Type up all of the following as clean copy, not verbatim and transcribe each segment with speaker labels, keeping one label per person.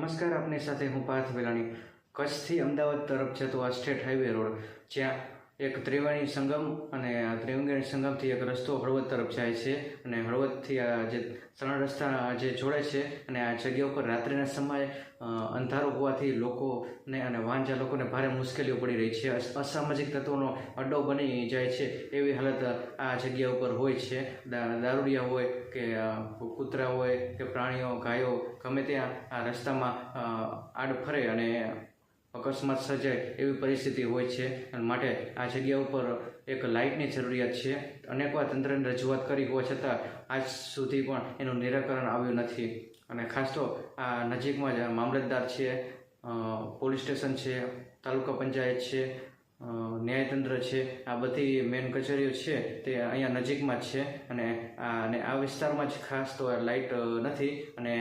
Speaker 1: નમસ્કાર, આપની સાથે હું પાર્થ વેલાણી. કચ્છથી અમદાવાદ તરફ જતો આ સ્ટેટ હાઈવે રોડ, જ્યાં એક ત્રિવેણી સંગમ અને આ ત્રિવેણી સંગમથી એક રસ્તો હળવદ તરફ જાય છે અને હળવદથી આ જે 3 રસ્તા જે જોડે છે અને આ જગ્યા ઉપર રાત્રિના સમયે અંધારું હોવાથી લોકોને અને વાહન ચાલકોને ભારે મુશ્કેલીઓ પડી રહી છે. અસામાજિક તત્વોનો અડ્ડો બની જાય છે એવી હાલત આ જગ્યા ઉપર હોય છે. દારૂડિયા હોય કે કૂતરા હોય કે પ્રાણીઓ, ગાયો ગમે ત્યાં આ રસ્તામાં આડ ફરે અને અકસ્માત સર્જાય એવી પરિસ્થિતિ હોય છે. અને માટે આ જગ્યા ઉપર એક લાઇટની જરૂરિયાત છે. અનેકવાર તંત્રને રજૂઆત કરી હોવા છતાં આજ સુધી પણ એનું નિરાકરણ આવ્યું નથી. અને ખાસ તો આ નજીકમાં જ મામલતદાર છે, પોલીસ સ્ટેશન છે, તાલુકા પંચાયત છે, ન્યાયતંત્ર છે, આ બધી મેન કચેરીઓ છે તે અહીંયા નજીકમાં જ છે. અને આ વિસ્તારમાં જ ખાસ તો લાઇટ નથી અને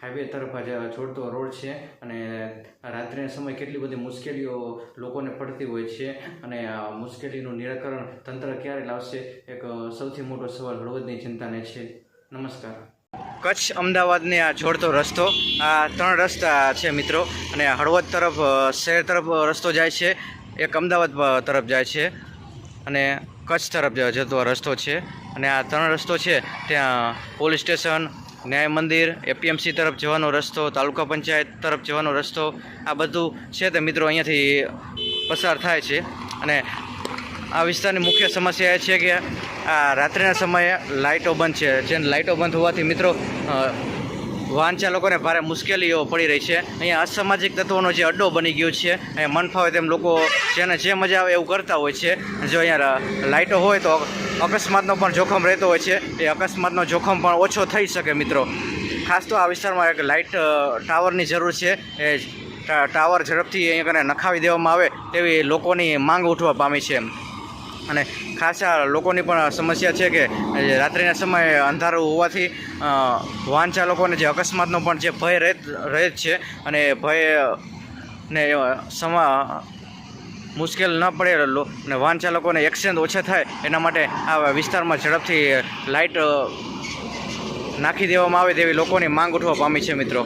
Speaker 1: હાઈવે તરફ જોડતો રોડ છે અને રાત્રિના સમયે કેટલી બધી મુશ્કેલીઓ લોકોને પડતી હોય છે અને આ મુશ્કેલીનું નિરાકરણ તંત્ર ક્યારે લાવશે, એક સૌથી મોટો સવાલ હળવદની જનતાને છે. નમસ્કાર. કચ્છ અમદાવાદને આ જોડતો રસ્તો, આ 3 રસ્તા છે મિત્રો, અને હળવદ તરફ શહેર તરફ રસ્તો જાય છે, એક અમદાવાદ તરફ જાય છે અને કચ્છ તરફ જતો રસ્તો છે. અને આ 3 રસ્તો છે ત્યાં પોલીસ સ્ટેશન, ન્યાય મંદિર, એપીએમસી તરફ જવાનો રસ્તો, તાલુકા પંચાયત તરફ જવાનો રસ્તો, આ બધું છે તે મિત્રો અહીંયાથી પસાર થાય છે. અને આ વિસ્તારની મુખ્ય સમસ્યા એ છે કે આ રાત્રિના સમયે લાઇટો બંધ છે. જેને લાઇટો બંધ હોવાથી મિત્રો વાહન ચાલકોને ભારે મુશ્કેલીઓ પડી રહી છે. અહીંયા અસામાજિક તત્વોનો જે અડ્ડો બની ગયો છે, અહીંયા મન ફાવે તેમ લોકો જેને જે મજા આવે એવું કરતા હોય છે. જો અહીંયા લાઇટો હોય તો અકસ્માતનો પણ જોખમ રહેતો હોય છે, એ અકસ્માતનો જોખમ પણ ઓછો થઈ શકે મિત્રો. ખાસ તો આ વિસ્તારમાં એક લાઇટ ટાવરની જરૂર છે. એ ટાવર ઝડપથી અહીંયા નખાવી દેવામાં આવે તેવી લોકોની માંગ ઉઠવા પામી છે. અને ખાસ આ લોકોની પણ સમસ્યા છે કે રાત્રિના સમયે અંધારું હોવાથી વાહન ચાલકોને જે અકસ્માતનો પણ જે ભય રહે જ છે અને ભયને મુશ્કેલ ન પડે અને વાહન ચાલકોને એક્સિડન્ટ ઓછા થાય એના માટે આ વિસ્તારમાં ઝડપથી લાઇટ નાખી દેવામાં આવે તેવી લોકોની માંગ ઉઠવા પામી છે મિત્રો.